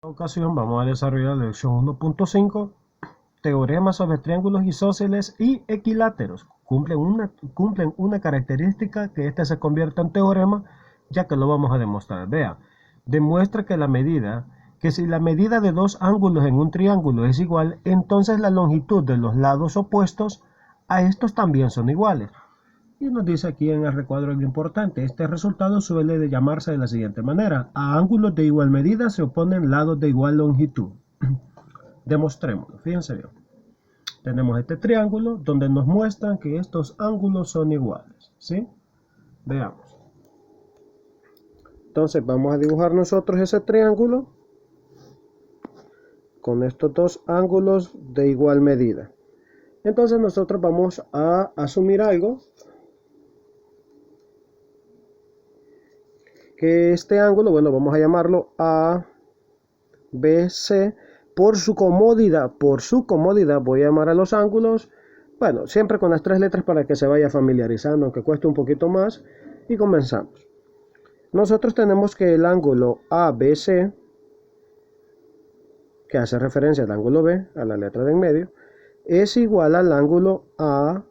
esta ocasión vamos a desarrollar la lección 1.5, teoremas sobre triángulos isósceles y equiláteros. Cumplen una característica que este se convierta en teorema, ya que lo vamos a demostrar. Vea, demuestra que si la medida de dos ángulos en un triángulo es igual, entonces la longitud de los lados opuestos a estos también son iguales. Y nos dice aquí en el recuadro algo importante. Este resultado suele de llamarse de la siguiente manera. A ángulos de igual medida se oponen lados de igual longitud. Demostrémoslo. Fíjense bien. Tenemos este triángulo donde nos muestran que estos ángulos son iguales. ¿Sí? Veamos. Entonces vamos a dibujar nosotros ese triángulo con estos dos ángulos de igual medida. Entonces nosotros vamos a asumir algo, que este ángulo, bueno, vamos a llamarlo ABC. Por su comodidad voy a llamar a los ángulos, bueno, siempre con las tres letras para que se vaya familiarizando, aunque cueste un poquito más. Y comenzamos. Nosotros tenemos que el ángulo ABC, que hace referencia al ángulo B, a la letra de en medio, es igual al ángulo ACB,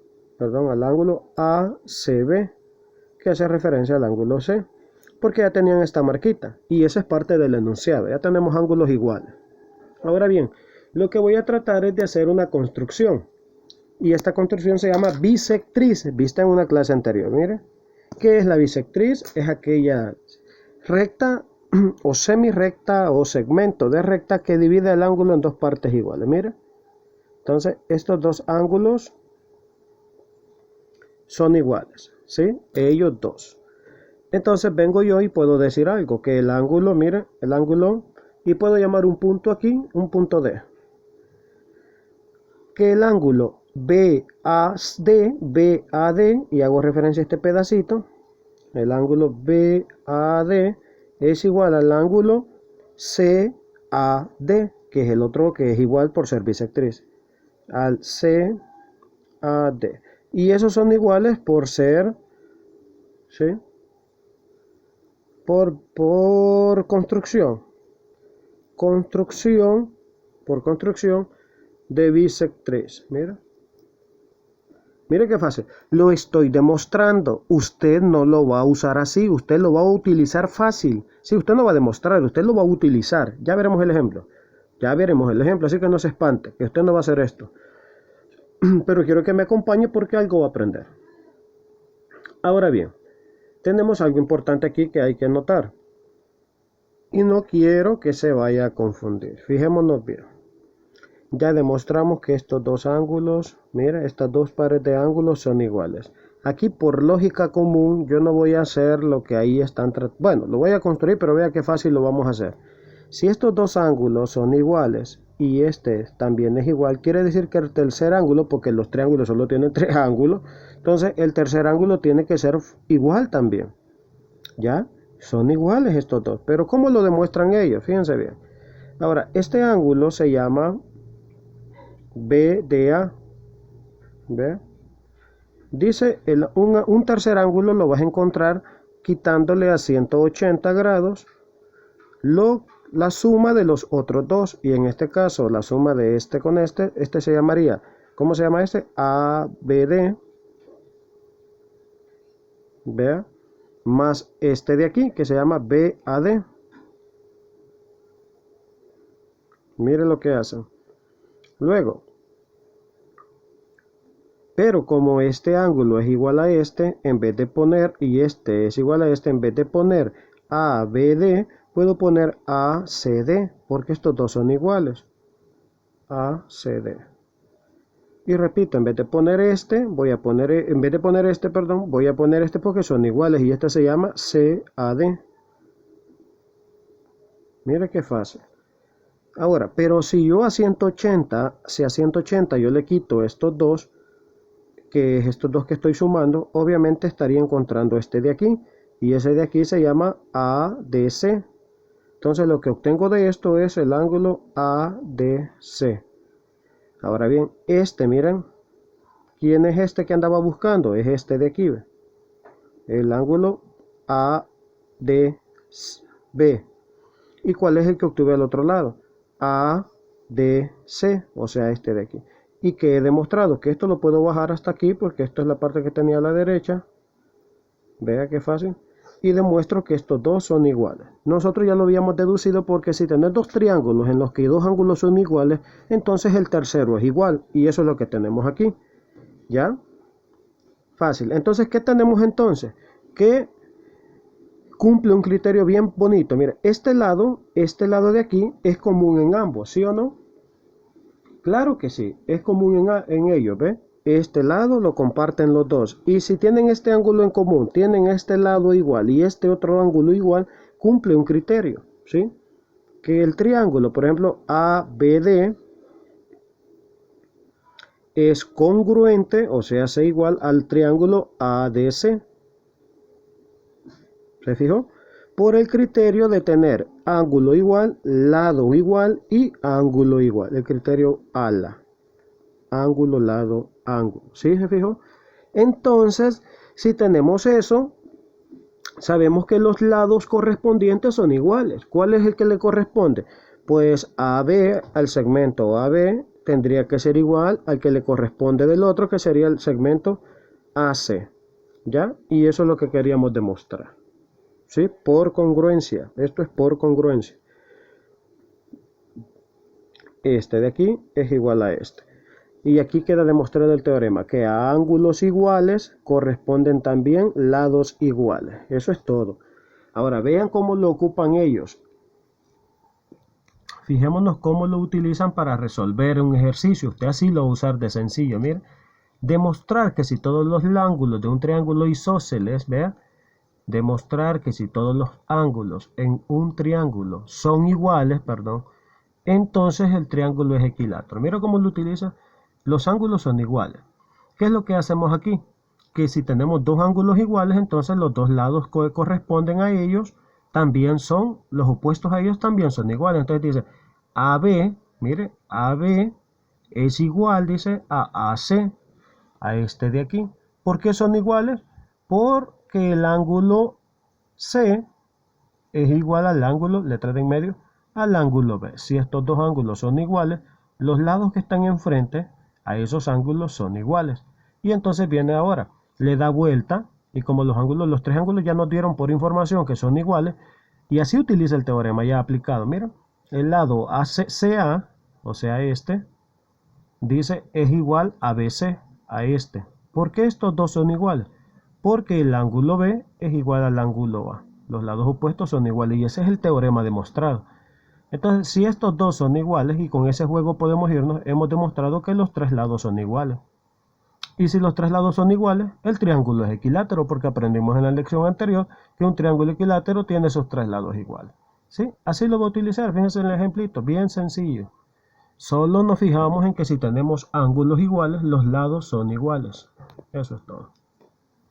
que hace referencia al ángulo C, porque ya tenían esta marquita, y esa es parte del enunciado, ya tenemos ángulos iguales. Ahora bien, lo que voy a tratar es de hacer una construcción, y esta construcción se llama bisectriz, vista en una clase anterior. Mire, ¿qué es la bisectriz? Es aquella recta o semirecta o segmento de recta que divide el ángulo en dos partes iguales. Mire, entonces estos dos ángulos son iguales, ¿sí? Ellos dos. Entonces vengo yo y puedo decir algo, que el ángulo, mire, el ángulo, y puedo llamar un punto aquí, un punto D. Que el ángulo BAD, y hago referencia a este pedacito, el ángulo BAD es igual al ángulo CAD, que es el otro que es igual por ser bisectriz, al CAD. Y esos son iguales por ser, ¿sí? Por construcción de bisectriz. Mire qué fácil, lo estoy demostrando. Usted no lo va a usar así, usted lo va a utilizar fácil. Sí, usted no va a demostrar, usted lo va a utilizar. Ya veremos el ejemplo, así que no se espante, que usted no va a hacer esto. Pero quiero que me acompañe porque algo va a aprender. Ahora bien, tenemos algo importante aquí que hay que notar. Y no quiero que se vaya a confundir. Fijémonos bien. Ya demostramos que estos dos ángulos, mira, estas dos pares de ángulos son iguales. Aquí por lógica común yo no voy a hacer lo que ahí están tratando. Bueno, lo voy a construir, pero vea qué fácil lo vamos a hacer. Si estos dos ángulos son iguales y este también es igual, quiere decir que el tercer ángulo, porque los triángulos solo tienen tres ángulos, entonces el tercer ángulo tiene que ser igual también. ¿Ya? Son iguales estos dos, pero ¿cómo lo demuestran ellos? Fíjense bien. Ahora, este ángulo se llama BDA. ¿Ve? Dice, un tercer ángulo lo vas a encontrar quitándole a 180 grados la suma de los otros dos. Y en este caso, la suma de este con este se llamaría, ¿cómo se llama este? ABD. Vea, más este de aquí que se llama BAD. Mire lo que hacen. Luego, pero como este ángulo es igual a este, en vez de poner, y este es igual a este, en vez de poner ABD, puedo poner ACD, porque estos dos son iguales. ACD. Y repito, en vez de poner este, voy a poner este porque son iguales, y este se llama CAD. Mire qué fácil. Ahora, pero si yo a 180 yo le quito estos dos, que es estos dos que estoy sumando, obviamente estaría encontrando este de aquí, y ese de aquí se llama ADC. Entonces lo que obtengo de esto es el ángulo ADC. Ahora bien, miren, ¿quién es este que andaba buscando? Es este de aquí, ¿ve? El ángulo ADB. ¿Y cuál es el que obtuve al otro lado? ADC, o sea, este de aquí. Y que he demostrado que esto lo puedo bajar hasta aquí, porque esto es la parte que tenía a la derecha. Vea qué fácil. Y demuestro que estos dos son iguales. Nosotros ya lo habíamos deducido porque si tenés dos triángulos en los que dos ángulos son iguales, entonces el tercero es igual. Y eso es lo que tenemos aquí. ¿Ya? Fácil. Entonces, ¿qué tenemos entonces? Que cumple un criterio bien bonito. Mira, este lado de aquí es común en ambos, ¿sí o no? Claro que sí, es común en ellos, ¿ve? Este lado lo comparten los dos. Y si tienen este ángulo en común, tienen este lado igual y este otro ángulo igual, cumple un criterio, ¿sí? Que el triángulo, por ejemplo, ABD es congruente, o sea, es igual al triángulo ADC. ¿Se fijó? Por el criterio de tener ángulo igual, lado igual y ángulo igual. El criterio ALA. Ángulo, lado, ángulo. ¿Sí se fijó? Entonces, si tenemos eso, sabemos que los lados correspondientes son iguales. ¿Cuál es el que le corresponde? Pues AB, al segmento AB, tendría que ser igual al que le corresponde del otro, que sería el segmento AC. ¿Ya? Y eso es lo que queríamos demostrar. ¿Sí? Por congruencia. Esto es por congruencia. Este de aquí es igual a este. Y aquí queda demostrado el teorema, que a ángulos iguales corresponden también lados iguales. Eso es todo. Ahora, vean cómo lo ocupan ellos. Fijémonos cómo lo utilizan para resolver un ejercicio. Usted así lo va a usar de sencillo. Miren, demostrar que si todos los ángulos de un triángulo isósceles, vean, demostrar que si todos los ángulos en un triángulo son iguales, entonces el triángulo es equilátero. Mira cómo lo utiliza. Los ángulos son iguales. ¿Qué es lo que hacemos aquí? Que si tenemos dos ángulos iguales, entonces los dos lados que corresponden a ellos también son, los opuestos a ellos también son iguales. Entonces dice, AB, mire, AB es igual, dice, a AC, a este de aquí. ¿Por qué son iguales? Porque el ángulo C es igual al ángulo, letra de en medio, al ángulo B. Si estos dos ángulos son iguales, los lados que están enfrente a esos ángulos son iguales. Y entonces viene ahora, le da vuelta, y como los tres ángulos ya nos dieron por información que son iguales, y así utiliza el teorema ya aplicado. Miren, el lado CA, o sea este, dice es igual a BC, a este. ¿Por qué estos dos son iguales? Porque el ángulo B es igual al ángulo A. Los lados opuestos son iguales y ese es el teorema demostrado. Entonces, si estos dos son iguales y con ese juego podemos irnos, hemos demostrado que los tres lados son iguales. Y si los tres lados son iguales, el triángulo es equilátero, porque aprendimos en la lección anterior que un triángulo equilátero tiene esos tres lados iguales. ¿Sí? Así lo voy a utilizar, fíjense en el ejemplito, bien sencillo. Solo nos fijamos en que si tenemos ángulos iguales, los lados son iguales. Eso es todo.